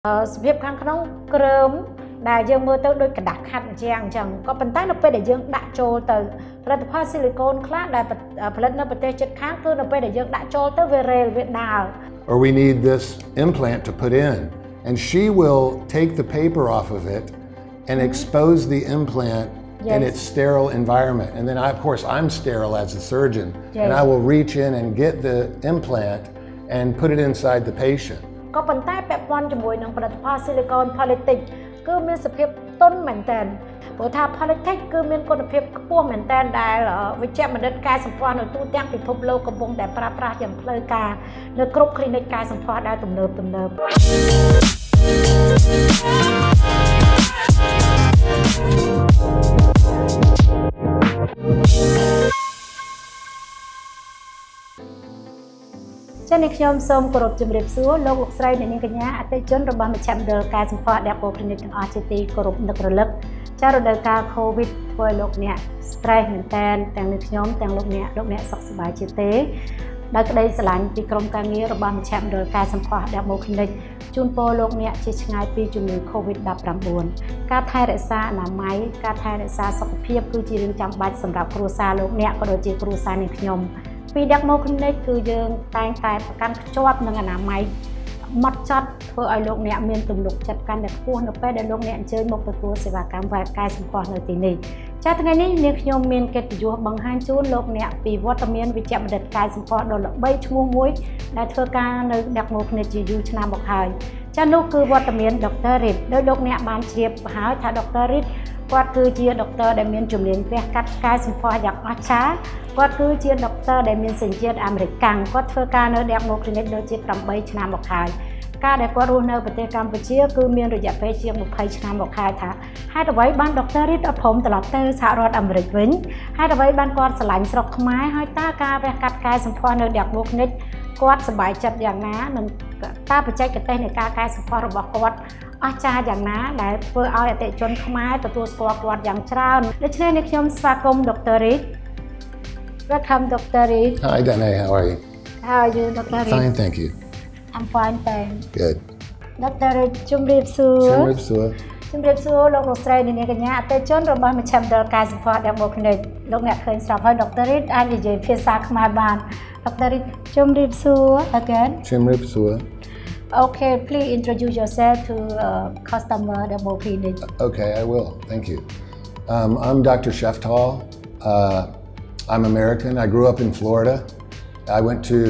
สภาพข้างขนมเกริมได้ยังมือเต้าโดยกระดาษขัดจังก็เป็นใต้เราไปได้ยังดักโจเตอผลิตภัณฑ์ซิลิโคนคลาสได้ผลิตในประเทศจุดค้างคือเราไปได้ยังดักโจเตอเวเรลเวียดนาม Or we need this implant to put in, and she will take the paper off of it and expose the implant in its sterile environment. And then of course I'm sterile as a surgeon, and I will reach in and get the implant and put it inside the patient. ก็เป็นใต้แปะปอนจมูกหนังผลิตภัณฑ์ซิลิโคนพอลิติกคือมีสภาพต้นเหมือนกันเพราะถ้าพอลิติกคือมีคุณภาพพวกเหมือนกันได้วิจัยมันได้การสัมพันธ์ในตู้แจ้งพิภพโลกกระบงแต่ปราบอย่างเพลิดกาในกรุ๊ปคลินิกการสัมพันธ์ได้ตุ่มเนิบเช่นในขยมส้มกรบจุ่มเรียบซัวโลกลูกไส้ในนิกญาอัตจนระบาดมาแชมเดอร์การสัมพันธ์แบบโปรคลินิกทางอาชีพกรบนักระลึกเจ้าระดับการโควิดป่วยโรคเนี่ยสไตร์เหมือนกันแต่ในขยมแต่โรคเนี่ยสกสบายจิตเต้ได้ก็ได้สลายปีกรมการเงินระบาดมาแชมเดอร์การสัมพันธ์แบบโปรคลินิกจุนโปโรคเนี่ยจะง่ายปีจุ่มโควิดดับรำบวนการไทยรักษาหนาไม้การไทยรักษาสุขภาพคือจีเรื่องจำบัดสำหรับครูซาโรคเนี่ยก็โดยจีครูซาในขยมปีดักโมคลินิกคือยังแต่งแต่ประกันจอบหนึ่งอนามัยมัดจัดเพื่อไอ้โรคเนี่ยมีตุ่มหนุกจัดการแต่คู่นับไปได้โรคเนี่ยเจอหมกประตูเสวาการวายกายสัมพันธ์ในที่นี้จากทั้งนี้เนี่ยขยมมีนเกิดอยู่บางฮันจูนโรคเนี่ยปีวัตเมียนวิจัยบัดกายสัมพันธ์โดนใบชั่วโมงมุ้ยได้เธอการในดักโมคลินิกอยู่ชนะบอกหายจ้านุคือวัตเมียนดร.ริดโดยโรคเนี่ยบานเชียบหายถ้าดร.ริดก็คือเจียดร.ได้มีจุ่มเลี้ยงแพร่กัดกายสัมพันธ์อย่างอัจฉริยะก็คือเจียดร.ได้มีสัญชาติอเมริกันก็เธอการในดักโมคลินิกโดยเจียปรำใบชนะบอกหายการได้ก็รู้ในประเทศกัมพูชีคือมีระยะเวลาเชียงบุกไพชนะบอกหายท่าให้ตัวไว้บ้านดร.ริดอภมตลอดเตอร์สหรัฐอเมริกาให้ตัวไว้บ้านกอดสลายสลบไม้ให้ตาการแพร่กัดกายสัมพันธ์ในดักโมคลินิกกอดสบายจัดอย่างนั้นหนึ่งตาปัจจัยกระเตในการกายสัมพันธ์ระบบกอดอาจารย์อย่างนั้นได้เพื่อเอาแต่จนขมายตัวสกอตกอดอย่างเช้าและเช่นในขยมสวากรมดร.ริด Welcome Dr. Reed. Hi Danae, how are you? How are you Dr. Reed? Fine, thank you. I'm fine, thanks. Good. Dr. Reed จุ่มเรียบซัวโรคลูกไส้ในนี้กันเนี่ยแต่จนระบาดมาแชมเดอร์การสัมพันธ์แบบโมคลินิกโรคเนี่ยเคยสอบให้ดร.ริดอันนี้เพียสาขมาบานดร.ริดจุ่มเรียบซัว again. Okay, please introduce yourself to customer the Mo Clinic. Okay, I will. Thank you. I'm Dr. Sheftal. I'm American. I grew up in Florida. I went to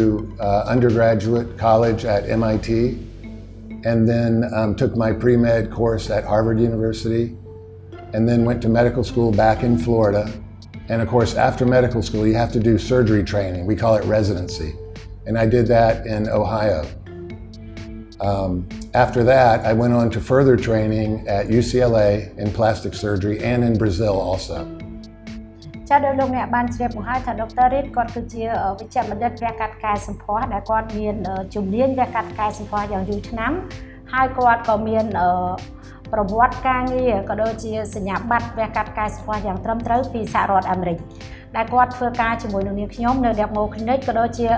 undergraduate college at MIT and then took my pre-med course at Harvard University and then went to medical school back in Florida. And of course, after medical school, you have to do surgery training. We call it residency. And I did that in Ohio. After that, I went on to further training at UCLA in plastic surgery and in Brazil also. จ้าโดยลงเนี่ยบ้านเชียบของให้ท่านดร.ริดก่อนคือเจียวิจัยบัณฑิตแพร่กัดกายสัมพันธ์ได้ก่อนมีจุ่มเลี้ยงแพร่กัดกายสัมพันธ์อย่างอยู่ชั้นให้ก่อนก็มีประวัติการเงินก็โดยเจียสัญญาบัตรแพร่กัดกายสัมพันธ์อย่างตรมตรึปีสหรัฐอเมริกได้ก่อนเพื่อการจมูกหนึ่งนิ้วขยมในเด็กโมคลินิกก็โดยเจีย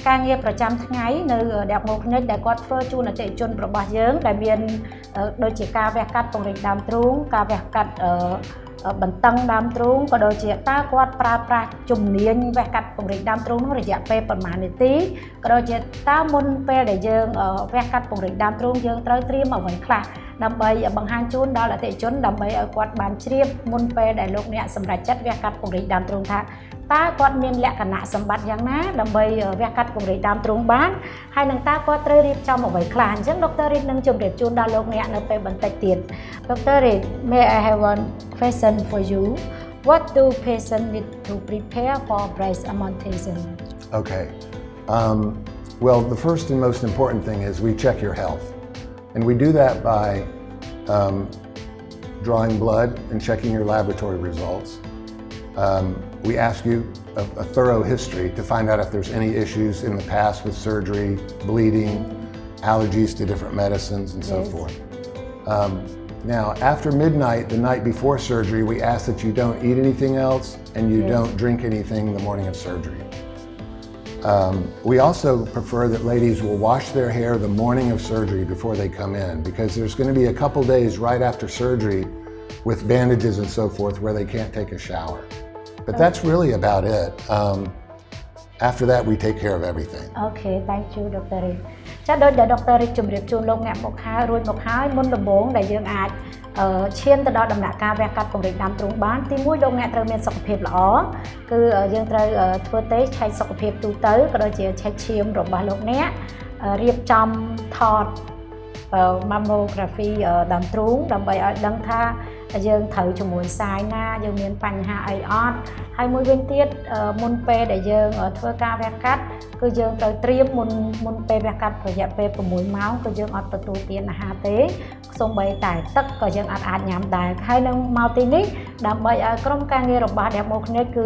การเงินประจำทั้งไงในเด็กโมคลินิกได้ก่อนเพื่อจูนเตจนประบาดเยิ้งได้มีโดยเจียการแพร่กัดตรงริดดำตรุงการแพร่กัดบรรทังดำตรุงก็โดยเฉพาะกวาดปลาจุ่มเลี้ยงแวกกัดตรงริดดำตรุงนั่นระยะเปประมาณนี้ตีก็โดยเฉพาะมุนเปได้เยิงแวกกัดตรงริดดำตรุงเยิงเตรียมเอาไว้คลาดำใบบางฮันจูนดาวละเตจนดำใบกวาดบานเชียบมุนเปได้โลกเนี่ยสำหรับจัดแวกกัดตรงริดดำตรุงท่าตากวาดมีแหลกขณะสมบัติอย่างนั้นดำใบแวกกัดตรงริดดำตรุงบ้านให้นังตากวาดเตรียมจำเอาไว้คลาซึ่งดร.ริดนังจุ่มเด็ดจูนดาวโลกเนี่ยในไปบรรทัดเตียนDr. Reed, may I have one question for you? What do patients need to prepare for breast augmentation? Okay. Well, the first and most important thing is we check your health. And we do that by drawing blood and checking your laboratory results. We ask you a thorough history to find out if there's any issues in the past with surgery, bleeding, allergies to different medicines, and so forth. Now, after midnight, the night before surgery, we ask that you don't eat anything else and you don't drink anything the morning of surgery. We also prefer that ladies will wash their hair the morning of surgery before they come in, because there's going to be a couple days right after surgery with bandages and so forth where they can't take a shower. But that's really about it. After that, we take care of everything. Okay, thank you, Dr. Rick. ចាដូចដែល Dr. Rick ជម្រាបជូនលោកអ្នកមកហើយរួចមកហើយមុនដំបូងដែលយើងអាចឈានទៅដល់ដំណាក់កាលវះកាត់ពង្រីកដើមទ្រូងបានទី1លោកអ្នកត្រូវមានសុខភាពល្អគឺយើងត្រូវធ្វើតេស្តឆែកសុខភាពទូទៅក៏ដូចជាឆែកឈាមរបស់លោកអ្នករៀបចំថត mammography ដើមទ្រូងដើម្បីឲ្យដឹងថាយើងត្រូវជាមួយសាយណាយើងមានបញ្ហាអីអត់ហើយមួយវិញទៀតមុនពេលដែលយើងធ្វើការវះកាត់គឺយើងត្រូវត្រៀមមុនពេលវះកាត់រយៈពេល6ម៉ោងគឺយើងអត់ទទួលទានអាហារទេសូម្បីតែទឹកក៏យើងអាចញ៉ាំដែរហើយនឹងមកទីនេះដើម្បីឲ្យក្រុមការងាររបស់អ្នកមកគ្នាគឺ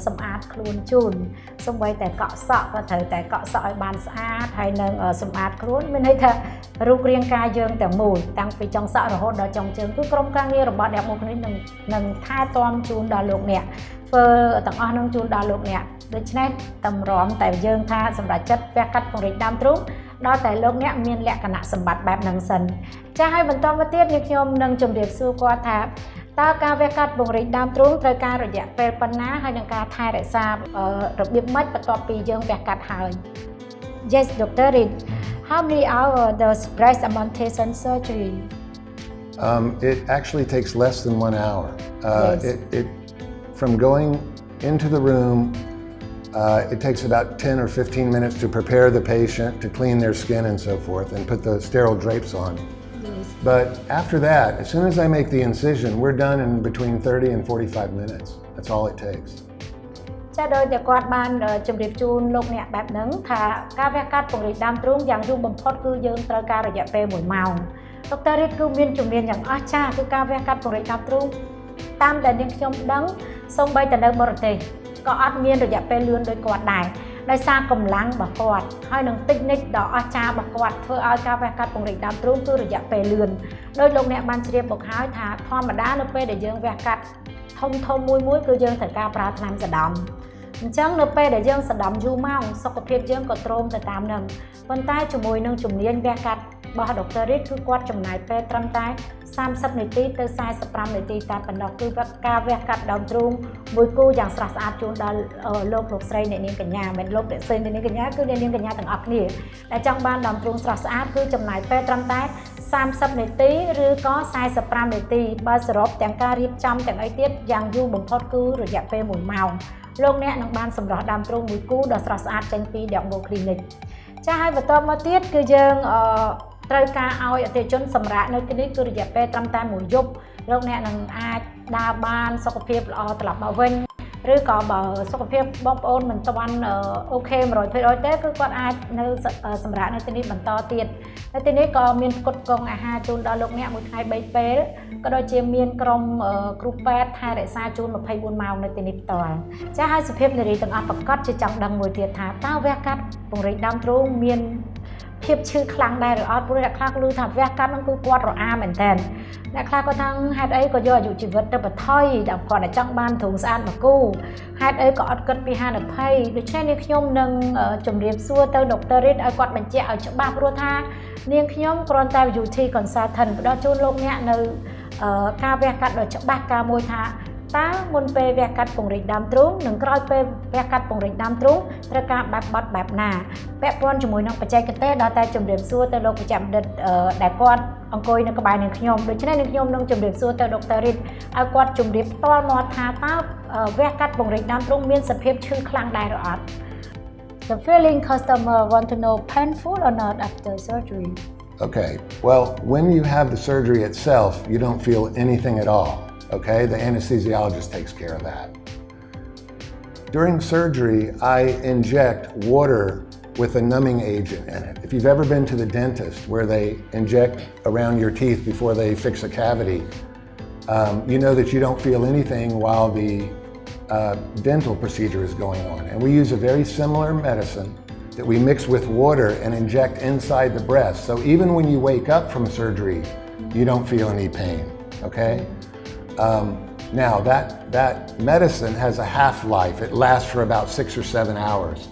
សម្អាតខ្លួនជូនសូម្បីតែកក់សក់ក៏ត្រូវតែកក់សក់ឲ្យបានស្អាតហើយនឹងសម្អាតខ្លួនមានន័យថារូបរាងកាយយើងទាំងមូលតាំងពីចុងសក់រហូតដល់ចុងជើងគឺក្រុមការងាររបស់អ្នកមកគ្នានឹងថែទាំជូនដល់លោកអ្នកធ្វើទាំងអស់នឹងជូនដល់លោកអ្នកដូច្នេះតម្រាំតែយើងថាសម្រាប់ចិត្តវះកាត់ពង្រីកដើមទ្រូងដល់តែលោកអ្នកមានលក្ខណៈសម្បត្តិបែបហ្នឹងសិនចាហើយបន្តមកទៀតនេះខ្ញុំនឹងជម្រាបសួរគាត់ថាតើការវះកាត់ពង្រីកដើមទ្រូងត្រូវការរយៈពេលប៉ុណ្ណាហើយនឹងការថែរក្សារបៀបម៉េចបន្ទាប់ពីយើងវះកាត់ហើយ Yes Dr. Reed how many hours does breast augmentation surgery It actually takes less than 1 hour. Yes. From going into the room, it takes about 10 or 15 minutes to prepare the patient, to clean their skin and so forth, and put the sterile drapes on. Yes. But after that, as soon as I make the incision, we're done in between 30 and 45 minutes. That's all it takes. ចាដោយតែគាត់បានជម្រាបជូនលោកអ្នកបែបហ្នឹងថាការវះកាត់ពង្រីកដើមទ្រូងយ៉ាងយូរបំផុតគឺយើងត្រូវការរយៈពេល1ម៉ោង Dr. Reed គឺមានជំនាញយ៉ាងអស្ចារ្យគឺការវះកាត់ពង្រីកដើមទ្រូងតាមដែលនាងខ្ញុំដឹងសូម្បីតែនៅបរទេសក៏អត់មានរយៈពេលលឿនដូចគាត់ដែរដោយសារកម្លាំងរបស់គាត់ហើយនឹងតិចនិចដ៏អស្ចារ្យរបស់គាត់ធ្វើឲ្យការវះកាត់ពង្រីកដើមទ្រូងគឺរយៈពេលលឿនដោយលោកអ្នកបានជ្រាបមកហើយថាធម្មតានៅពេលដែលយើងវះកាត់ធំមួយគឺយើងត្រូវការប្រើថ្នាំសដំអញ្ចឹងនៅពេលដែលយើងសដំយូរម៉ោងសុខភាពយើងក៏ទ្រោមទៅតាមនឹងប៉ុន្តែជាមួយនឹងជំនាញវះកាត់របស់ Dr. Reed គឺគាត់ចំណាយពេលត្រឹមតែ30នាទីទៅ45នាទីតែប៉ុណ្ណោះគឺការវះកាត់ដើមទ្រូងមួយគូយ៉ាងស្រស់ស្អាតជូនដល់លោកស្រីអ្នកនាងកញ្ញាមិនលោកអ្នកស្រីអ្នកនាងកញ្ញាគឺអ្នកនាងកញ្ញាទាំងអស់គ្នាដែលចង់បានដើមទ្រូងស្រស់ស្អាតគឺចំណាយពេលត្រឹមតែ30នាទីឬក៏45នាទីបើសរុបទាំងការរៀបចំទាំងអីទៀតយ៉ាងយូរបំផុតគឺរយៈពេល1ម៉ោងលោកអ្នកនឹងបានសម្រស់ដើមទ្រូងមួយគូដ៏ស្រស់ស្អាតចេញពី Dermo Clinic ចាហើយបន្តមកទៀតគឺយើងត្រូវការឲ្យអតិថិជនសម្រាប់នៅទីនេះគឺរយៈពេលត្រឹមតែ1យប់លោកអ្នកនឹងអាចដើរបានសុខភាពល្អត្រឡប់មកវិញឬក៏បើសុខភាពបងប្អូនមិនទាន់អូខេ 100% ទេគឺគាត់អាចនៅសម្រាប់នៅទីនេះបន្តទៀតនៅទីនេះក៏មានផ្គត់ផ្គង់អាហារជូនដល់លោកអ្នកមួយថ្ងៃ3ពេលក៏ដូចជាមានក្រុមគ្រូពេទ្យថែរក្សាជូន24ម៉ោងនៅទីនេះផ្ទាល់ចាហើយសុភាពនារីទាំងអស់ប្រកាសជាចង់ដឹងមួយទៀតថាតើវះកាត់ពង្រីកដើមទ្រូងមានភាពឈឺខ្លាំងដែរឬអត់ព្រោះអ្នកខ្លះឮថាវះកាត់ហ្នឹងគឺគាត់រអាមែនតើអ្នកខ្លះក៏ថាហេតុអីក៏យកអាយុជីវិតទៅបន្ថយដល់គាត់តែចង់បានទ្រូងស្អាតមកគូហេតុអីក៏អត់គិតពីហានិភ័យដូច្នេះនាងខ្ញុំនឹងជម្រាបសួរទៅ Dr. Reed ឲ្យគាត់បញ្ជាក់ឲ្យច្បាស់ព្រោះថានាងខ្ញុំគ្រាន់តែ beauty consultant ផ្ដល់ជូនលោកអ្នកនៅការវះកាត់ដ៏ច្បាស់ការមួយថាតើមុនពេលវះកាត់ពង្រីកដើមទ្រូងនិងក្រោយពេលវះកាត់ពង្រីកដើមទ្រូងត្រូវការបែបបត់បែបណាពាក់ព័ន្ធជាមួយនឹងបច្ចេកទេសដល់តែជំរាបសួរទៅលោកបច្ចេកបណ្ឌិតដែលគាត់អង្គុយនៅក្បែរនឹងខ្ញុំដូច្នេះនាងខ្ញុំនឹងជំរាបសួរទៅ Dr. Reed ឲ្យគាត់ជំរាបផ្ទាល់មាត់ថាតើវះកាត់ពង្រីកដើមទ្រូងមានសភាពឈឺខ្លាំងដែរឬអត់ The feeling customer want to know painful or not after surgery Okay, well, when you have the surgery itself, you don't feel anything at all. Okay, the anesthesiologist takes care of that. During surgery, I inject water with a numbing agent in it. If you've ever been to the dentist where they inject around your teeth before they fix a cavity, you know that you don't feel anything while the dental procedure is going on. And we use a very similar medicine that we mix with water and inject inside the breast. So even when you wake up from surgery, you don't feel any pain, okay? Now that medicine has a half-life. It lasts for about 6 or 7 hours.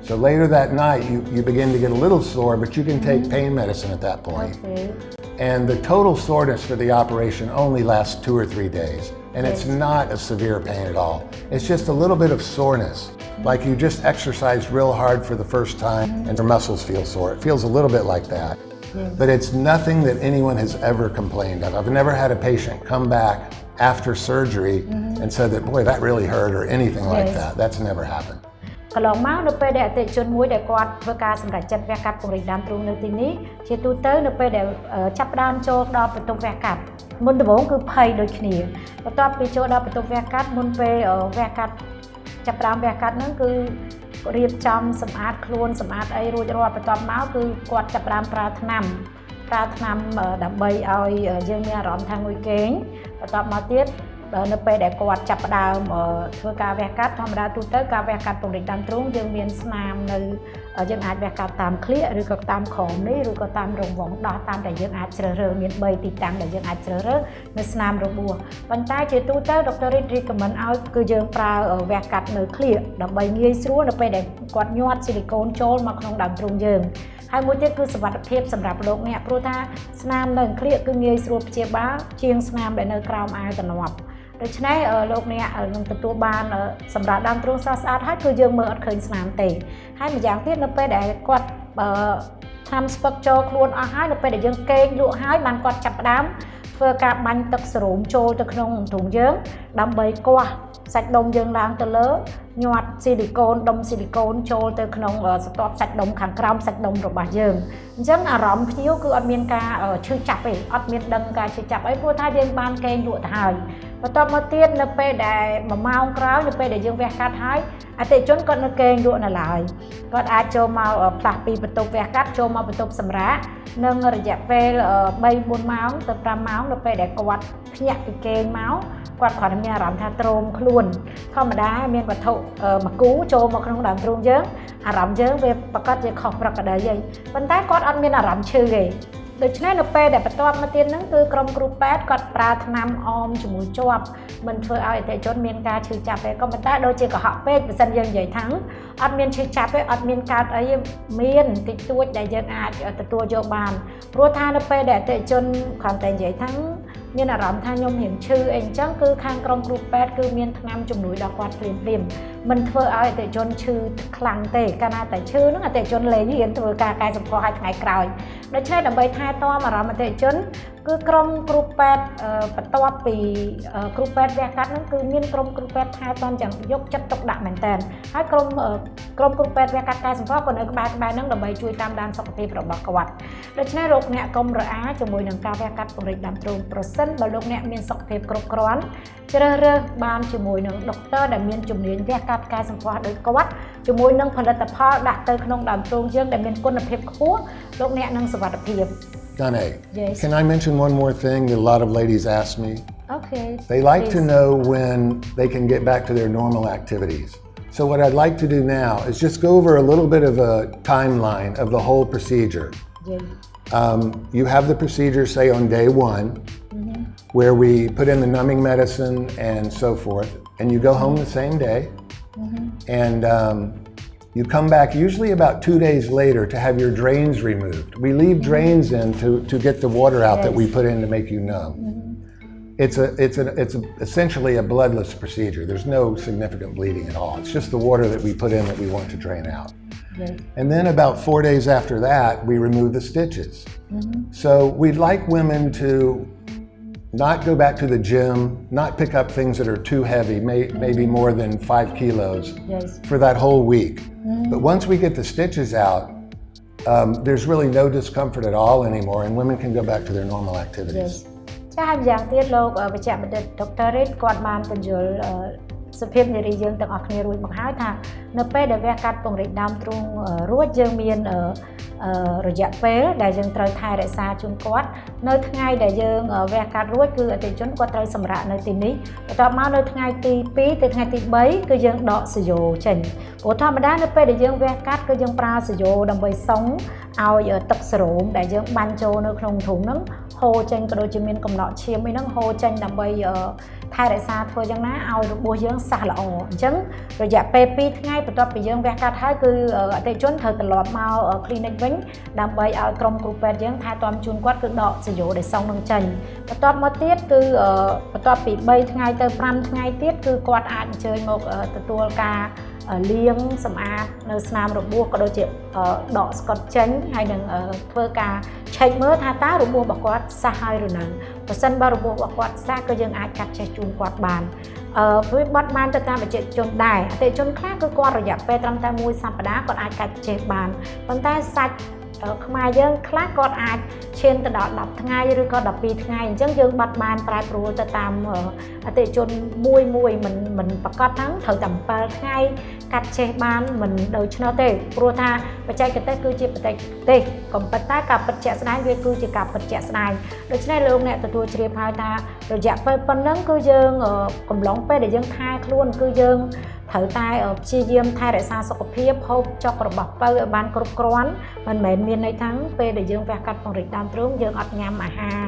So later that night, you begin to get a little sore, but you can take pain medicine at that point. Okay. And the total soreness for the operation only lasts 2 or 3 days. And it's not a severe pain at all. It's just a little bit of soreness, like you just exercised real hard for the first time and your muscles feel sore. It feels a little bit like that. But it's nothing that anyone has ever complained of. I've never had a patient come back after surgery and said that, boy, that really hurt or anything like that. That's never happened. កន្លងមកនៅពេលដែលអតិថិជនមួយដែលគាត់ធ្វើការសម្រេចចិត្តវះកាត់ពង្រីកដើមទ្រូងនៅទីនេះជាទូទៅនៅពេលដែលចាប់ផ្ដើមចូលដល់បន្ទប់វះកាត់មុនដំបូងគឺភ័យដូចគ្នាបន្ទាប់ពីចូលដល់បន្ទប់វះកាត់មុនពេលវះកាត់ចាប់ផ្ដើមវះកាត់ហ្នឹងគឺរៀបចំសម្អាតខ្លួនសម្អាតអីរួចរាល់បន្ទាប់មកគឺគាត់ចាប់ផ្ដើមប្រើថ្នាំដើម្បីឲ្យយើងមានអារម្មណ៍ថាងុយគេងបន្ទាប់មកទៀតនៅពេលដែលគាត់ចាប់ផ្ដើមធ្វើការវះកាត់ធម្មតាទូទៅការវះកាត់ពង្រីកដើមទ្រូងយើងមានស្នាមនៅយើងអាចវះកាត់តាមក្លៀកឬក៏តាមក្រោមនេះឬក៏តាមរង្វង់ដោះតាមតែយើងអាចជ្រើសរើសមាន3ទីតាំងដែលយើងអាចជ្រើសរើសនៅស្នាមរបួសប៉ុន្តែជាទូទៅដុកទ័ររីត recommend ឲ្យគឺយើងប្រើវះកាត់នៅក្លៀកដើម្បីងាយស្រួលនៅពេលដែលគាត់ញាត់ស៊ីលីកូនចូលមកក្នុងដើមទ្រូងយើងហើយមួយទៀតគឺសុវត្ថិភាពសម្រាប់លោកអ្នកព្រោះថាស្នាមនៅក្លៀកគឺងាយស្រួលព្យាបាលជាងស្នាមដែលនៅក្រោមអាវតំណប់ដូច្នេះលោកអ្នកនឹងទទួលបានសម្រាប់ដើមទ្រូងស្រស់ស្អាតហើយគឺយើងមើលអត់ឃើញស្នាមទេហើយម្យ៉ាងទៀតនៅពេលដែលគាត់ថ្នាំស្ពឹកចូលខ្លួនអស់ហើយនៅពេលដែលយើងកេងលក់ហើយបានគាត់ចាប់ផ្ដើមធ្វើការបាញ់ទឹកសេរ៉ូមចូលទៅក្នុងទ្រូងយើងដើម្បីគាស់សាច់ដុំយើងឡើងទៅលើញាត់ស៊ីលីកូនដុំស៊ីលីកូនចូលទៅក្នុងស្រទាប់សាច់ដុំខាងក្រោមសាច់ដុំរបស់យើងអញ្ចឹងអារម្មណ៍ភ្ញៀវគឺអត់មានការឈឺចាប់ទេអត់មានដឹងការឈឺចាប់អីព្រោះថាយើងបានកេងលក់ទៅហើយបន្ទាប់មកទៀតនៅពេលដែល1ម៉ោងក្រោយនៅពេលដែលយើងវះកាត់ហើយអតិថិជនគាត់នៅកេងលក់នៅឡើយគាត់អាចចូលមកផ្លាស់ពីបន្ទប់វះកាត់ចូលមកបន្ទប់សម្រាកនឹងរយៈពេល3-4ម៉ោងទៅ5ម៉ោងនៅពេលដែលគាត់ភ្ញាក់ពីកេងមកគាត់គ្រាន់តែមានអារម្មណ៍ថាទ្រោមខ្លួនធម្មតាមានវត្ថុមួយគូចូលមកក្នុងដើមទ្រូងយើងអារម្មណ៍យើងវាប្រកាសជាខុសប្រក្រតីហើយប៉ុន្តែគាត់អត់មានអារម្មណ៍ឈឺទេដូច្នេះនៅពេលដែលបន្ទាប់មកទៀតហ្នឹងគឺក្រុមគ្រូពេទ្យគាត់ប្រើថ្នាំអមជាមួយជាប់មិនធ្វើឲ្យអតិថិជនមានការឈឺចាប់ទេក៏ប៉ុន្តែដូចជាកុហកពេកបើសិនយើងនិយាយថាអត់មានឈឺចាប់ទេអត់មានកើតអីមានតិចតួចដែលយើងអាចទទួលយកបានព្រោះថានៅពេលដែលអតិថិជនគ្រាន់តែនិយាយថាមានអារម្មណ៍ថាខ្ញុំរៀងឈឺអីអញ្ចឹងគឺខាងក្រុមគ្រូពេទ្យគឺមានថ្នាំជំនួយដល់គាត់ភ្លាមមិនធ្វើឲ្យអតិថិជនឈឺខ្លាំងទេកាលណាតែឈឺហ្នឹងអតិថិជនលែងហ៊ានធ្វើការកែសម្ផស្សឲ្យថ្ងៃក្រោយដូច្នេះដើម្បីថែទាំអារម្មណ៍អតិថិជនគឺក្រុមគ្រូពេទ្យបន្ទាប់ពីគ្រូពេទ្យវះកាត់ហ្នឹងគឺមានក្រុមគ្រូពេទ្យថែទាំយ៉ាងយកចិត្តទុកដាក់មែនតើហើយក្រុមគ្រូពេទ្យវះកាត់កែសម្ផស្សក៏នៅក្បែរហ្នឹងដើម្បីជួយតាមដានសុខភាពរបស់គាត់ដូច្នេះលោកអ្នកកុំរអាជាមួយនឹងការវះកាត់ពង្រីកដើមទ្រូងប្រសិនបើលោកអ្នកមានសុខភាពគ្រប់គ្រាន់ជ្រើសរើសបានជាមួយនឹងដុកទ័រដែលមានជំនាញវះកាត់កែសម្ផស្សដោយគាត់ជាមួយនឹងផលិតផលដាក់ទៅក្នុងដើមទ្រូងយើងដែលមានគុណភាពខ្ពស់លោកអ្នកនឹងសុវត្ថិភាពDane, Yes. Can I mention one more thing that a lot of ladies ask me? Okay. They like to know when they can get back to their normal activities. So what I'd like to do now is just go over a little bit of a timeline of the whole procedure. Yeah. You have the procedure, say, on day one, where we put in the numbing medicine and so forth, and you go home the same day, and you come back usually about 2 days later to have your drains removed. We leave drains in to get the water out that we put in to make you numb. It's essentially a bloodless procedure. There's no significant bleeding at all. It's just the water that we put in that we want to drain out. And then about 4 days after that, we remove the stitches. So we'd like women to not go back to the gym, not pick up things that are too heavy, maybe more than 5 kilos for that whole week. But once we get the stitches out, there's really no discomfort at all anymore, and women can go back to their normal activities. ចា៎យ៉ាងទៀតលោកវិជ្ជបណ្ឌិតដុកទ័ររីតគាត់បានបញ្យល់សុភាពនារីយើងទាំងអស់គ្នារួចមកហើយថានៅពេលដែលវះកាត់ពង្រីកដើមទ្រូងរួចយើងមានរយៈពេលដែលយើងត្រូវថែរក្សាជូនគាត់នៅថ្ងៃដែលយើងវះកាត់រួចគឺអតិថិជនគាត់ត្រូវសម្រាកនៅទីនេះបន្ទាប់មកនៅថ្ងៃទី2ទៅថ្ងៃទី3គឺយើងដកសាយ៉ូចេញព្រោះធម្មតានៅពេលដែលយើងវះកាត់គឺយើងប្រើសាយ៉ូដើម្បីសុងឲ្យទឹកសេរ៉ូមដែលយើងបាញ់ចូលនៅក្នុងទ្រូងហ្នឹងហ ហូរចេញក៏ដូចជាមានកំណត់ឈាមអីហ្នឹងហូរចេញដើម្បីថែរក្សាធ្វើយ៉ាងណាឲ្យរបួសយើងសះល្អអញ្ចឹងរយៈពេល2ថ្ងៃបន្ទាប់ពីយើងវះកាត់ហើយគឺអតិថិជនត្រូវត្រឡប់មក clinic វិញដើម្បីឲ្យក្រុមគ្រូពេទ្យយើងថែទាំជូនគាត់គឺដកសយោដែលសងនឹងចេញបន្ទាប់មកទៀតគឺបន្ទាប់ពី3ថ្ងៃទៅ5ថ្ងៃទៀតគឺគាត់អាចអញ្ជើញមកទទួលការលាងសម្អាតនៅស្នាមរបួសក៏ដូចជាដកស្កុតចេញហើយនឹងធ្វើការឆែកមើលថាតើរបួសរបស់គាត់សះហើយឬនៅបើសិនបើរបួសរបស់គាត់សះក៏យើងអាចកាត់ចេះជូនគាត់បានវាបត់បានទៅតាមអតិថិជនដែរអតិថិជនខ្លះគឺគាត់រយៈពេលត្រឹមតែ1សប្តាហ៍គាត់អាចកាត់ចេះបានប៉ុន្តែសាច់ខ្មែរយើងខ្លះគាត់អាចឈានទៅដល់10ថ្ងៃឬក៏12ថ្ងៃអញ្ចឹងយើងបាត់បានប្រែប្រួលទៅតាមអតិថិជនមួយមិនប្រកាសហ្នឹងត្រូវតែ7ថ្ងៃកាត់ចេះបានមិនដូច្នោះទេព្រោះថាបច្ចេកទេសគឺជាបច្ចេកទេសក៏ប៉ុន្តែការពិតជាក់ស្ដែងវាគឺជាការពិតជាក់ស្ដែងដូច្នេះលោកអ្នកទទួលជ្រាបហើយថារយៈពេលប៉ុណ្ណឹងគឺយើងកំឡុងពេលដែលយើងថែខ្លួនគឺយើងត្រូវតែព្យាយាមថែរក្សាសុខភាពហូបចុករបស់ពៅឲ្យបានគ្រប់គ្រាន់មិនមែនមានន័យថាពេលដែលយើងវះកាត់ពង្រីកដើមទ្រូងយើងអត់ញ៉ាំអាហារ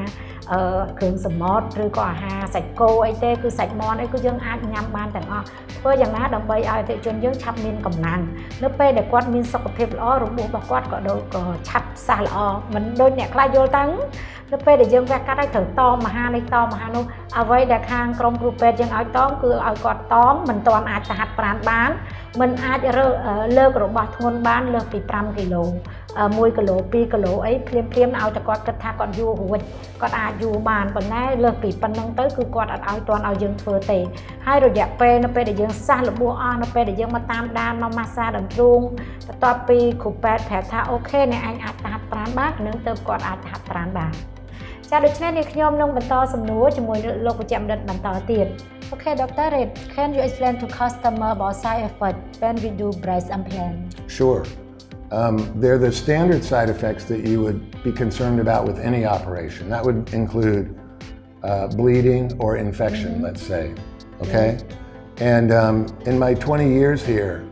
គ្រឿងសមុទ្រឬក៏អាហារសាច់គោអីទេគឺសាច់មាន់អីគឺយើងអាចញ៉ាំបានទាំងអស់ធ្វើយ៉ាងណាដើម្បីឲ្យអតិថិជនយើងឆាប់មានកម្លាំងនៅពេលដែលគាត់មានសុខភាពល្អរបួសរបស់គាត់ក៏ឆាប់សះល្អមិនដូចអ្នកខ្លះយល់តាំងនៅពេលដែលយើងវះកាត់ឲ្យត្រូវតមមហានេះតមមហានោះអ្វីដែលខាងក្រុមគ្រូពេទ្យយើងឲ្យតមគឺឲ្យគាត់តមមិនទាន់អាចទៅហាត់ប្រាណបានមិនអាចលើករបស់ធ្ងន់បានលើសពី5គីឡូ1គីឡូ2គីឡូអីភ្លាមឲ្យតែគាត់គិតថាគាត់យូររួចគាត់អាចយូរបានប៉ុន្តែលើសពីប៉ុណ្ណឹងទៅគឺគាត់អត់ឲ្យទាន់ឲ្យយើងធ្វើទេហើយរយៈពេលនៅពេលដែលយើងសះរបួសអស់នៅពេលដែលយើងមកតាមដានមកម៉ាស្សាដើមទ្រូងបន្ទាប់ពីគ្រូពេទ្យប្រាប់ថាអូខេអ្នកឯងអាចទៅហាត់ប្រាណបាននឹងទៅគាត់អាចទៅហាត់ប្រាណបានចាដូច្នេះនេះខ្ញុំនឹងបន្តសំណួរជាមួយលោកវេជ្ជបណ្ឌិតបន្តទៀត Okay, Dr. Red, can you explain to customer about side effects when we do breast implant? Sure. They're the standard side effects that you would be concerned about with any operation. That would include bleeding or infection, let's say. Okay? And in my 20 years here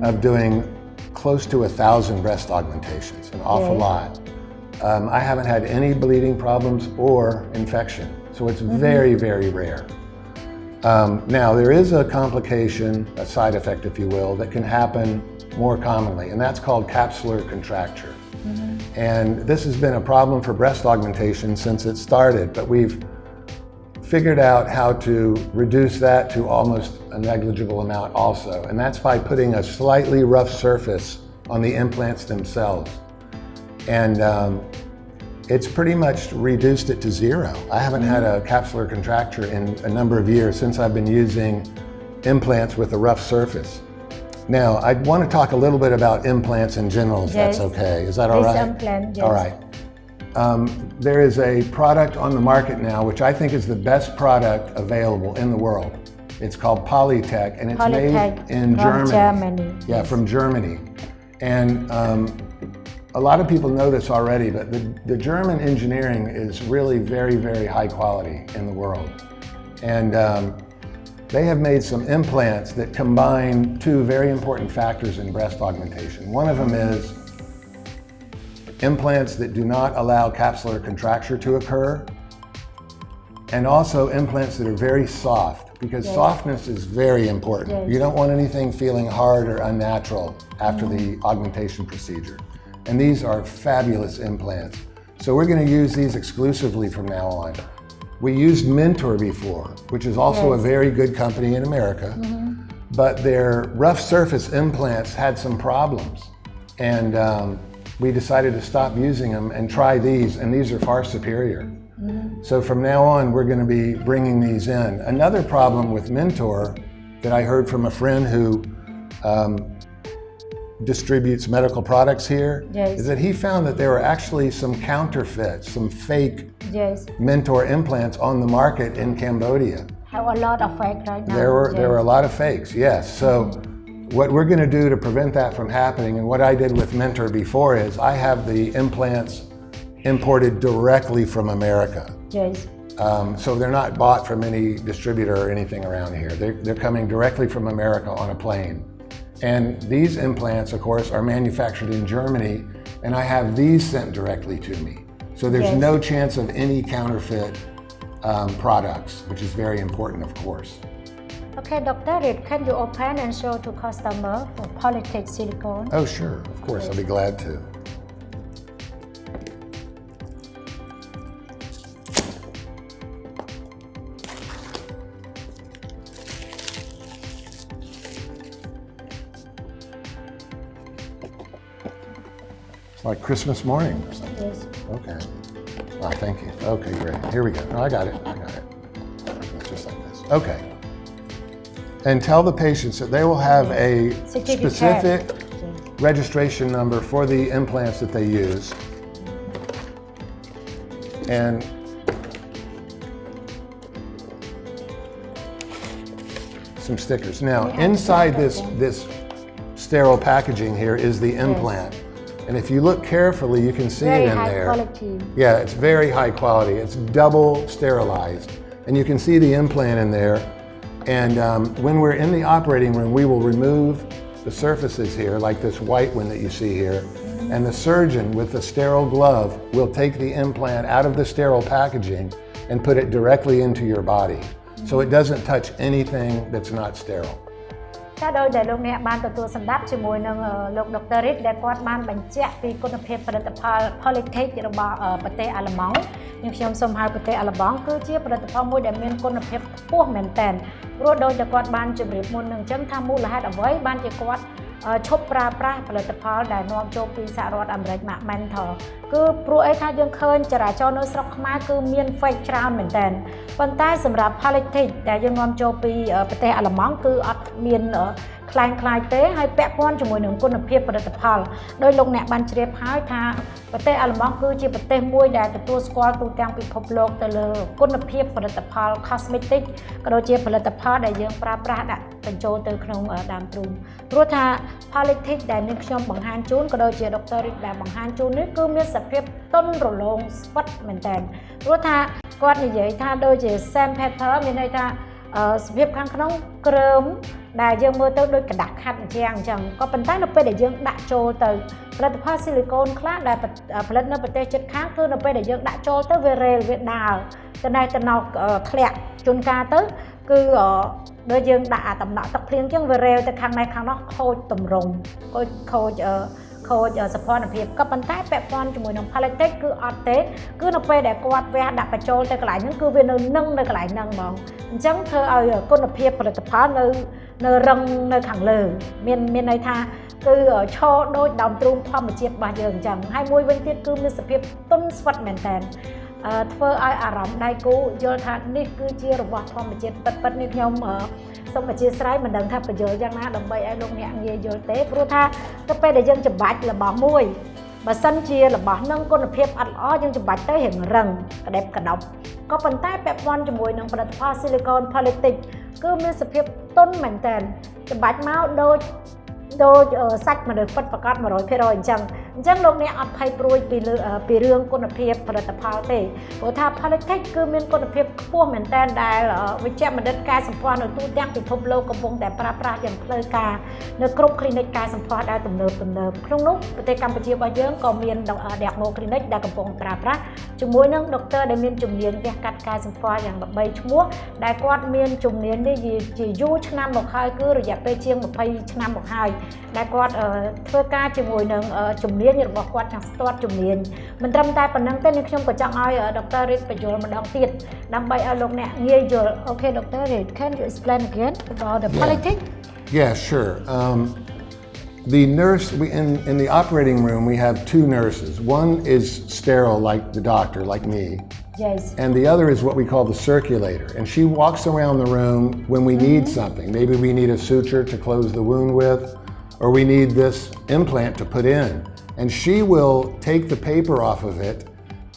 of doing close to 1,000 breast augmentations, an awful lot, I haven't had any bleeding problems or infection. So it's very, very rare. Now, there is a complication, a side effect, if you will, that can happen more commonly, and that's called capsular contracture. And this has been a problem for breast augmentation since it started, but we've figured out how to reduce that to almost a negligible amount also, and that's by putting a slightly rough surface on the implants themselves. And it's pretty much reduced it to zero. I haven't had a capsular contracture in a number of years since I've been using implants with a rough surface. Now, I want to talk a little bit about implants in general, if that's okay. Is that all right? Implant, yes. All right. There is a product on the market now, which I think is the best product available in the world. It's called Polytech, and it's made in Germany. Yeah, from Germany. And a lot of people know this already, but the German engineering is really very, very high quality in the world. And they have made some implants that combine two very important factors in breast augmentation. One of them is implants that do not allow capsular contracture to occur, and also implants that are very soft, because softness is very important. You don't want anything feeling hard or unnatural after the augmentation procedure. And these are fabulous implants. So we're going to use these exclusively from now on. We used Mentor before, which is also a very good company in America, but their rough surface implants had some problems. And we decided to stop using them and try these, and these are far superior. So from now on, we're going to be bringing these in. Another problem with Mentor that I heard from a friend who distributes medical products here is that he found that there were actually some counterfeits, some fake Mentor implants on the market in Cambodia. Have a lot of fake right now. There were a lot of fakes, yes. So what we're going to do to prevent that from happening, and what I did with Mentor before, is I have the implants imported directly from America. So they're not bought from any distributor or anything around here. They're coming directly from America on a plane. And these implants, of course, are manufactured in Germany, and I have these sent directly to me. So there's Yes. no chance of any counterfeit products, which is very important, of course. Okay, Dr. Reed, can you open and show to customer for Polytech silicone? Oh, sure, of course, I'll be glad to. It's like Christmas morning or something. Yes. Okay. Ah, thank you. Okay, great. Here we go. No, I got it. It's just like this. Okay. And tell the patients that they will have a Certificate. specific registration number for the implants that they use. And some stickers. Now, inside this sterile packaging here is the implant. And if you look carefully, you can see Very it in high there. quality. Yeah, it's very high quality. It's double sterilized. And you can see the implant in there. And when we're in the operating room, we will remove the surfaces here, like this white one that you see here. And the surgeon with the sterile glove will take the implant out of the sterile packaging and put it directly into your body. So it doesn't touch anything that's not sterile. ចាដោយដែលលោកអ្នកបានទទួលសម្ដាប់ជាមួយនឹងលោក Dr. Reed ដែលគាត់បានបញ្ជាក់ពីគុណភាពផលិតផល Polytech របស់ប្រទេសអាល្លឺម៉ង់និងខ្ញុំសូមហៅប្រទេសអាល្លឺម៉ង់គឺជាផលិតផលមួយដែលមានគុណភាពខ្ពស់មែនទែនព្រោះដោយតែគាត់បានជម្រាបមុននឹងអញ្ចឹងថាមូលហេតុអ្វីបានជាគាត់ឈប់ប្រើប្រាស់ផលិតផលដែលនាំចូលពីសហរដ្ឋអាមេរិក Mentor គឺព្រោះអីថាយើងឃើញចរាចរណ៍នៅស្រុកខ្មែរគឺមាន fake ច្រើនមែនទែនប៉ុន្តែសម្រាប់ Polytech ដែលយើងនាំចូលពីប្រទេសអាល្លឺម៉ង់គឺអត់មានខ្លាំងខ្លាយទេហើយពាក់ព័ន្ធជាមួយនឹងគុណភាពផលិតផលដោយលោកអ្នកបានជ្រាបហើយថាប្រទេសអាល្លឺម៉ង់គឺជាប្រទេសមួយដែលទទួលស្គាល់ទូទាំងពិភពលោកទៅលើគុណភាពផលិតផល cosmetic ក៏ដូចជាផលិតផលដែលយើងប្រើប្រាស់ដាក់បញ្ចូលទៅក្នុងដើមទ្រូងព្រោះថា Polytech ដែលនាងខ្ញុំបង្ហាញជូនក៏ដូចជា Dr. Reed ដែលបង្ហាញជូននេះគឺមានសភាពទន់រលោងស្វិតមែនតើព្រោះថាគាត់និយាយថាដូចជា sandpaper មានន័យថាសភាពខាងក្នុងគ្រើមដែលយើងមើលទៅដូចกระดาษខាត់អញ្ចឹងក៏ប៉ុន្តែនៅពេលដែលយើងដាក់ចូលទៅផលិតផលស៊ីលីកូនខ្លះដែលផលិតនៅប្រទេសជិតខាងគឺនៅពេលដែលយើងដាក់ចូលទៅវារេលវាដាល់ទៅណែទៅណោធ្លាក់ជួនកាលទៅគឺដូចយើងដាក់អាតំណក់ទឹកភ្លៀងអញ្ចឹងវារេលទៅខាងណែខាងនោះខូចតម្រងខូចសភនភាពក៏ប៉ុន្តែពាក់ព័ន្ធជាមួយនឹង Polytech គឺអត់ទេគឺនៅពេលដែលគាត់វះដាក់បញ្ចូលទៅកន្លែងហ្នឹងគឺវានៅនឹងនៅកន្លែងហ្នឹងហ្មងអញ្ចឹងធ្វើឲ្យគុណភាពផលិតផលនៅរឹងនៅខាងលើមានន័យថាគឺឈរដូចដើមទ្រូងធម្មជាតិរបស់យើងអញ្ចឹងហើយមួយវិញទៀតគឺមានសភាពទន់ស្វិតមែនតើធ្វើឲ្យអារម្មណ៍ដៃគូយល់ថានេះគឺជារបស់ធម្មជាតិពិតនេះខ្ញុំសូមអធិស្ឋានមិនដឹងថាបញ្យល់យ៉ាងណាដើម្បីឲ្យលោកអ្នកងាយយល់ទេព្រោះថាទៅពេលដែលយើងចម្បាច់របស់មួយបើសិនជារបស់នឹងគុណភាពអត់ល្អយើងចម្បាច់ទៅរៀងរឹងក្តេបក្តោបក៏ប៉ុន្តែពាក់ព័ន្ធជាមួយនឹងផលិតផល silicone Polytech គឺមានសភាពទន់មែនតើចម្បាច់មកដូចសាច់មនុស្សពិតប្រាកដ 100% អញ្ចឹងលោកអ្នកអត់ភ័យព្រួយពីរឿងគុណភាពផលិតផលទេព្រោះថា Polytech គឺមានគុណភាពខ្ពស់មែនតើដែលវិជ្ជបណ្ឌិតការសម្ផស្សនៅទូទាំងពិភពលោកកំពុងតែប្រើប្រាស់យ៉ាងផ្លូវការនៅគ្រប់ clinic ការសម្ផស្សដែលទំនើបក្នុងនោះប្រទេសកម្ពុជារបស់យើងក៏មាន Diagno clinic ដែលកំពុងប្រើប្រាស់ជាមួយនឹងដុកទ័រដែលមានជំនាញវះកាត់ការសម្ផស្សយ៉ាងល្បីឈ្មោះដែលគាត់មានជំនាញនេះជាយូរឆ្នាំមកហើយគឺរយៈពេលជាង20ឆ្នាំមកហើយដែលគាត់ធ្វើការជាមួយនឹងជំនាញរបស់គាត់ទាំងស្ទាត់ជំនាញមិនត្រឹមតែប៉ុណ្ណឹងទេនេះខ្ញុំក៏ចង់ឲ្យ Dr. Reed បញ្យល់ម្ដងទៀតដើម្បីឲ្យលោកអ្នកងាយយល់ Okay Dr. Reed can you explain again about the Polytech? Yeah, sure. The nurse in the operating room we have two nurses. One is sterile like the doctor like me. Yes. And the other is what we call the circulator. And she walks around the room when we need something. Maybe we need a suture to close the wound with, or we need this implant to put in. And she will take the paper off of it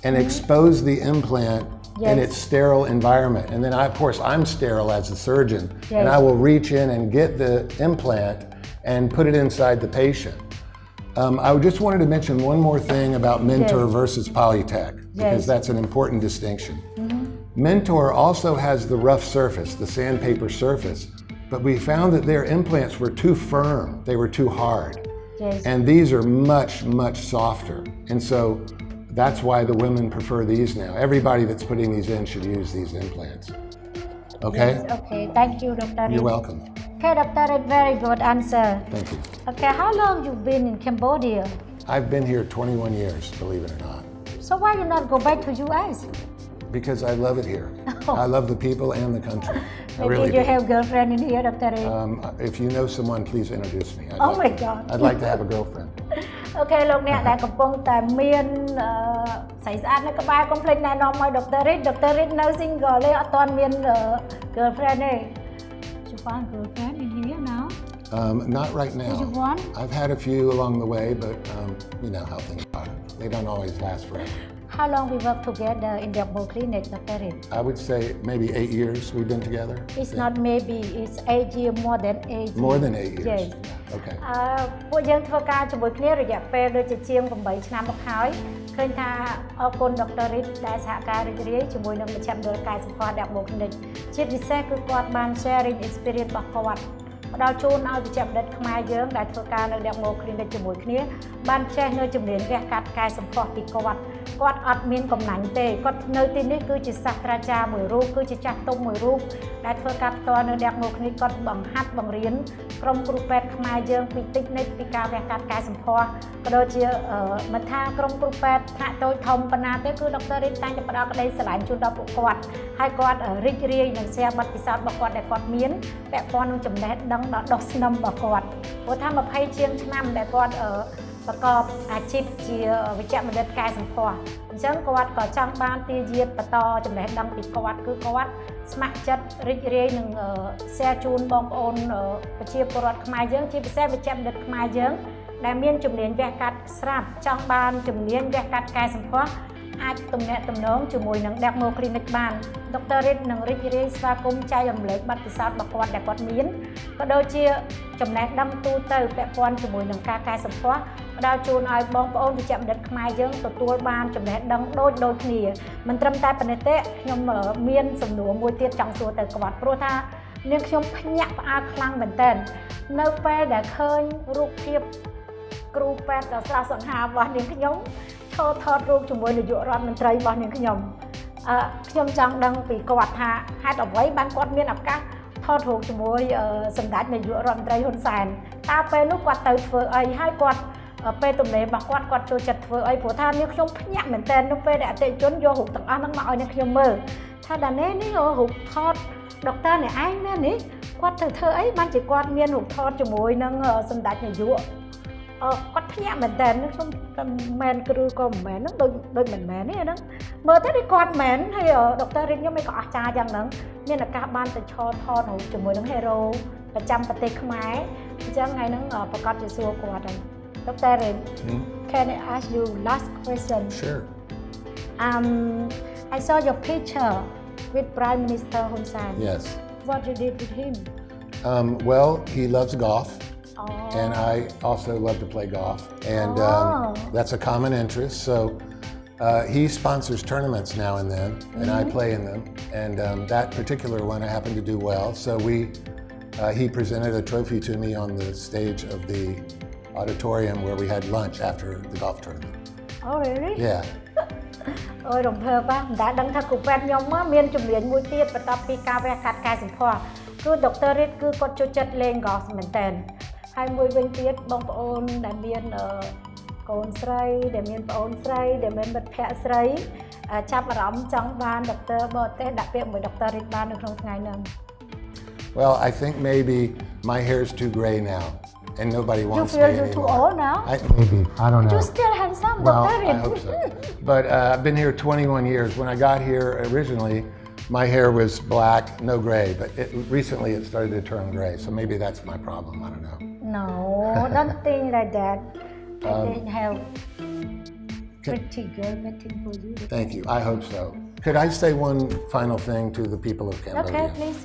and expose the implant in its sterile environment. And then of course, I'm sterile as a surgeon. And I will reach in and get the implant and put it inside the patient. I just wanted to mention one more thing about Mentor versus Polytech, because that's an important distinction. Mentor also has the rough surface, the sandpaper surface, but we found that their implants were too firm, they were too hard. And these are much, much softer. And so That's why the women prefer these now. Everybody that's putting these in should use these implants. Okay? Yes, okay, thank you, Dr. You're Rit. welcome. Okay, Dr. Rit, very good answer. Thank you. Okay, how long you been in Cambodia? I've been here 21 years, believe it or not, So why you not go back to US? because I love it here. I love the people and the country. I Maybe really you do. have girlfriend in here, Dr. Rit. If you know someone, please introduce me. Oh my God. I'd like to have a girlfriend. អូខេលោកអ្នកដែលកំពុងតែមានស្រីស្អាតនៅក្បែរកុំភ្លេចណែនាំឲ្យ Dr. Rit នៅ single ទេអត់ទាន់មាន girlfriend ទេ You find girlfriend in here now? Not right now. You want? I've had a few along the way, but you know how things are. They don't always last forever. How long we work together in the clinic, Dr. Rit? I would say maybe 8 years we've been together. It's not maybe, it's 8 years, more than 8 years. More than 8 years. Yes. Okay. ពួកយើងធ្វើការជាមួយគ្នារយៈពេលដូចជាជាង8ឆ្នាំមកហើយឃើញថាអរគុណ Dr. Rit ដែលសហការរីករាយជាមួយនឹងមជ្ឈមណ្ឌលកាយសម្ផស្ស Double Clinic ជាពិសេសគឺគាត់បាន sharing experience របស់គាត់ផ្ដល់ជូនឲ្យវិជ្ជាបណ្ឌិតខ្មែរយើងដែលធ្វើការនៅ Double Clinic ជាមួយគ្នាបានចេះនៅជំនាញវះកាត់កាយសម្ផស្សពីគាត់អត់មានកំណាញ់ទេគាត់នៅទីនេះគឺជាសាស្ត្រាចារ្យមួយរូបគឺជាចាស់ទុំមួយរូបដែលធ្វើការផ្ទាល់នៅ Double Clinic គាត់បង្ហាត់បង្រៀនក្រុមគ្រូពេទ្យខ្មែរយើងពីតិចនិចពីការវះកាត់កាយសម្ផស្សក៏ដូចជាមិនថាក្រុមគ្រូពេទ្យថ្នាក់តូចធំប៉ុណ្ណាទេគឺ Dr. Rit តែងតែផ្ដល់ក្តីស្រឡាញ់ជូនដល់ពួកគាត់ហើយគាត់រីករាយនឹង share បទពិសោធន៍របស់គាត់ដែលគាត់មានពាក់ព័ន្ធនឹងចំណេះដឹងដល់ដុសស្នឹមរបស់គាត់ព្រោះថា20ជាងឆ្នាំដែលគាត់ប្រកបអាជីពជាវិជ្ជបណ្ឌិតកាយសម្ផស្សអញ្ចឹងគាត់ក៏ចង់បានទាយាទបន្តចំណេះដឹងពីគាត់គឺគាត់ស្ម័គ្រចិត្តរីករាយនឹង share ជូនបងប្អូនប្រជាពលរដ្ឋខ្មែរយើងជាពិសេសវិជ្ជបណ្ឌិតខ្មែរយើងដែលមានជំនាញវះកាត់ស្រាប់ចង់បានជំនាញវះកាត់កាយសម្ផស្សអាចទំនាក់ទំនងជាមួយនឹង Double Clinic បាន Dr. Rit នឹងរីករាយស្វាគមន៍ចែករំលែកបទពិសោធន៍របស់គាត់ដែលគាត់មានក៏ដូចជាចំណេះដឹងទូទៅពាក់ព័ន្ធជាមួយនឹងការកែសម្ផស្សផ្ដល់ជូនឲ្យបងប្អូនវិជ្ជបណ្ឌិតខ្មែរយើងទទួលបានចំណេះដឹងដូចគ្នាមិនត្រឹមតែប៉ុណ្ណេះទេខ្ញុំមានសំណួរមួយទៀតចង់សួរទៅគាត់ព្រោះថានាងខ្ញុំភ្ញាក់ផ្អើលខ្លាំងមែនទែននៅពេលដែលឃើញរូបភាពគ្រូពេទ្យដ៏ស្រស់សង្ហារបស់នាងខ្ញុំថតរូបជាមួយនាយករដ្ឋមន្ត្រីរបស់នាងខ្ញុំចង់ដឹងពីគាត់ថាហេតុអ្វីបានគាត់មានឱកាសថតរូបជាមួយសម្ដេចនាយករដ្ឋមន្ត្រីហ៊ុនសែនតើពេលនោះគាត់ទៅធ្វើអីហើយគាត់ពេលទំនេររបស់គាត់ចូលចិត្តធ្វើអីព្រោះថានាងខ្ញុំភ្ញាក់មែនតើនៅពេលដែលអតិថិជនយករូបទាំងអស់ហ្នឹងមកឲ្យនាងខ្ញុំមើលថាដានេះរូបថតដុកទ័រនេះឯងណានេះគាត់ទៅធ្វើអីបានជាគាត់មានរូបថតជាមួយនឹងសម្ដេចនាយកគាត់ភ្ញាក់មែនតើខ្ញុំមិនគឺក៏មិនមែនហ្នឹងដូចមិនមែនទេហ្នឹងមើលទៅដូចគាត់មែនហើយ Dr. Rit ខ្ញុំមិនក៏អស្ចារ្យយ៉ាងហ្នឹងមានឱកាសបានទៅថតរូបជាមួយនឹង hero ប្រចាំប្រទេសខ្មែរអញ្ចឹងថ្ងៃហ្នឹងប្រកាសជាសួរគាត់ហើយ Dr. Rit can I ask you last question Sure I saw your picture with Prime Minister Hun Sen Yes What you did with him Well he loves golf.And I also love to play golf, and that's a common interest. So he sponsors tournaments now and then, and I play in them. And that particular one I happened to do well. So he presented a trophy to me on the stage of the auditorium where we had lunch after the golf tournament. Oh really? Yeah. អូយរំភើបមិនដែលដឹងថាគ្រូពេទ្យខ្ញុំមានជំនាញមួយទៀតបន្ទាប់ពីការវះកាត់កាយសម្ផស្សគឺ Dr. Rit គឺគាត់ចូលចិត្តលេង golf មែនតើហើយមួយវិញទៀតបងប្អូនដែលមានកូនស្រីដែលមានប្អូនស្រីដែលមានមិត្តភក្តិស្រីចាប់អារម្មណ៍ចង់បាន Dr. បរទេសដាក់ពាក្យមួយ Dr. Rit បាននៅក្នុងថ្ងៃហ្នឹង Well, I think maybe my hair is too gray now and nobody wants me anymore. You feel you're too old now? Maybe. I don't know. You're still handsome, Well, Dr. Rit. I hope so. But I've been here 21 years. When I got here originally, my hair was black, no gray, but recently it started to turn gray, so maybe that's my problem, I don't know. No, don't think like that. I think have pretty good waiting for you. Thank you, I hope so. Could I say one final thing to the people of Cambodia? Okay, please.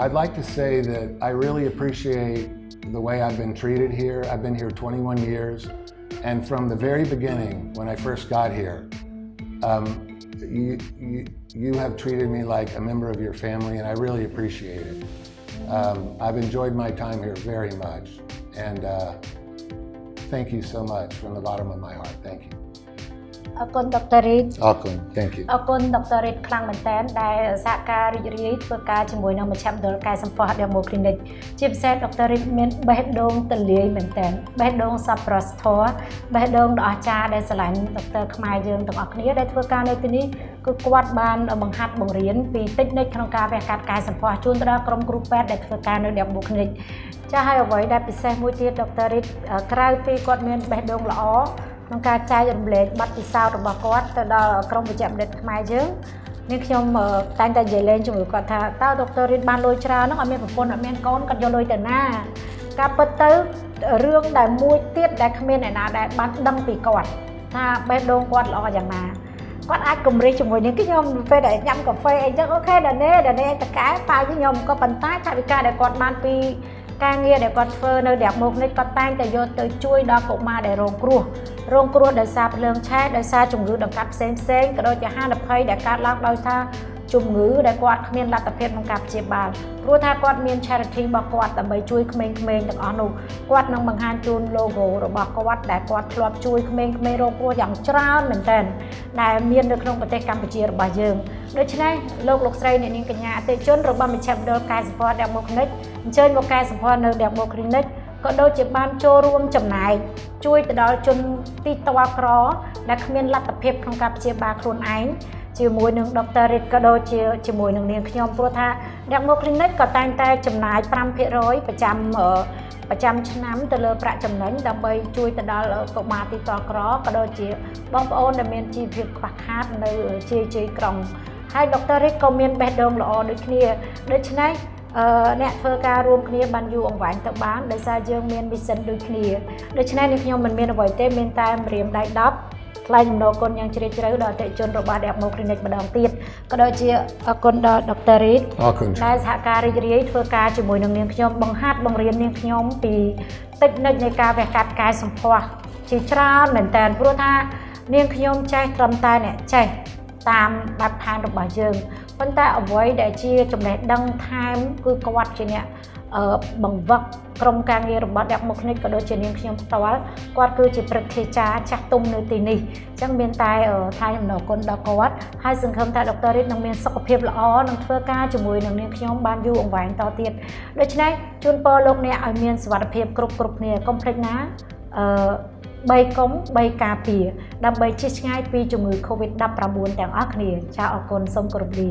I'd like to say that I really appreciate the way I've been treated here. I've been here 21 years, and from the very beginning, when I first got here, you have treated me like a member of your family, and I really appreciate it. I've enjoyed my time here very much, and thank you so much from the bottom of my heart. Thank you. អរគុណដុកទ័ររីត Thank you អរគុណដុកទ័ររីតខ្លាំងមែនតើដែលសហការរីករាយធ្វើការជាមួយនឹងមជ្ឈមណ្ឌលកែសម្ផស្ស Demo Clinic ជាពិសេសដុកទ័ររីតមានបេះដូងទលាយមែនតើបេះដូងសប្បុរសធម៌បេះដូងដ៏អស្ចារ្យដែលស្រឡាញ់ដុកទ័រខ្មែរយើងទាំងអស់គ្នាដែលធ្វើការនៅទីនេះគឺគាត់បានបង្ហាត់បង្រៀនពីតិចនិចក្នុងការវះកាត់កែសម្ផស្សជូនទៅដល់ក្រុមគ្រូពេទ្យដែលធ្វើការនៅ Demo Clinic ចាស់ហើយអ្វីដែលពិសេសមួយទៀតដុកទ័ររីតក្រៅពីគាត់មានបេះដូងល្អក្នុងការចែករំលែកបទពិសោធន៍របស់គាត់ទៅដល់ក្រុមវិជ្ជាបណ្ឌិតខ្មែរយើងនេះខ្ញុំតែងតែនិយាយលេងជាមួយគាត់ថាតើដុកទ័ររីតបានលុយច្រើនហ្នឹងអត់មានប្រពន្ធអត់មានកូនគាត់យកលុយទៅណាការពិតទៅរឿងដែលមួយទៀតដែលគ្មានអ្នកណាដែលបានដឹងពីគាត់ថាបេះដូងគាត់ល្អយ៉ាងណាគាត់អាចគម្រិះជាមួយនឹងខ្ញុំពេលដែលញ៉ាំកាហ្វេអីចឹងអូខេដល់នេះតកែប៉ាខ្ញុំក៏ប៉ុន្តែថាវិការដែលគាត់បានពីការងារដែលគាត់ធ្វើនៅអ្នកមុខនេះគាត់តែងតែយកទៅជួយដល់កុមារដែលរងគ្រោះដោយសារភ្លើងឆេះដោយសារជំងឺដង្កាត់ផ្សេងក៏ដូចជាហានិភ័យដែលកើតឡើងដោយសារជំងឺដែលគាត់គ្មានលទ្ធភាពក្នុងការព្យាបាលព្រោះថាគាត់មាន charity របស់គាត់ដើម្បីជួយក្មេងៗទាំងអស់នោះគាត់នឹងបង្ហាញជូន logo របស់គាត់ដែលគាត់ធ្លាប់ជួយក្មេងៗរងគ្រោះយ៉ាងច្រើនមែនទែនដែលមាននៅក្នុងប្រទេសកម្ពុជារបស់យើងដូច្នេះលោកស្រីអ្នកនាងកញ្ញាអតិថិជនរបស់មជ្ឈមណ្ឌលកែសម្ផស្ស Demo Clinic អញ្ជើញមកកែសម្ផស្សនៅ Demo Clinic ក៏ដូចជាបានចូលរួមចំណែកជួយទៅដល់ជនទីតវ៉ាក្រដែលគ្មានលទ្ធភាពក្នុងការព្យាបាលខ្លួនឯងជាមួយនឹងដុកទ័ររីតក៏ដូចជាជាមួយនឹងនាងខ្ញុំព្រោះថា Demo Clinic ក៏តែងតែចំណាយ 5% ប្រចាំឆ្នាំទៅលើប្រាក់ចំណេញដើម្បីជួយទៅដល់កុមារទីតវ៉ាក្រក៏ដូចជាបងប្អូនដែលមានជីវភាពខ្វះខាតនៅជ័យក្រុងហើយដុកទ័ររីតក៏មានបេះដូងល្អដូចគ្នាដូច្នេះអ្នកធ្វើការរួមគ្នាបានយូរអង្វែងទៅបានដោយសារយើងមានវិសិនដូចគ្នាដូច្នេះនេះខ្ញុំមិនមានអ្វីទេមានតែម្រាមដៃ10ថ្លែងអំណរគុណយ៉ាងជ្រាលជ្រៅដល់អតិថិជនរបស់ Demo Clinic ម្ដងទៀតក៏ដូចជាអរគុណដល់ដុកទ័ររីតដែលសហការរីករាយធ្វើការជាមួយនឹងនាងខ្ញុំបង្ហាត់បង្រៀននាងខ្ញុំពីតិចនិចនៃការវះកាត់កែសម្ផស្សជាច្រើនមែនតើព្រោះថានាងខ្ញុំចេះត្រឹមតែអ្នកចេះតាមបែបផែនរបស់យើងប៉ុន្តែអ្វីដែលជាចំណេះដឹងថែមគឺគាត់ជាអ្នកបង្វឹកក្រុមការងាររបស់ Demo Clinic ក៏ដូចជានាងខ្ញុំផ្ទាល់គាត់គឺជាព្រឹទ្ធាចារ្យចាស់ទុំនៅទីនេះអញ្ចឹងមានតែថ្លែងអំណរគុណដល់គាត់ហើយសង្ឃឹមថាដុកទ័ររីតនឹងមានសុខភាពល្អនឹងធ្វើការជាមួយនឹងនាងខ្ញុំបានយូរអង្វែងតទៀតដូច្នេះជូនពរលោកអ្នកឲ្យមានសុខភាពគ្រប់គ្នាកុំភ្លេចណា3កុំ3ការពារដើម្បីជៀសឆ្ងាយពីជំងឺ COVID-19 ទាំងអស់គ្នាចាអរគុណសូមគោរពលា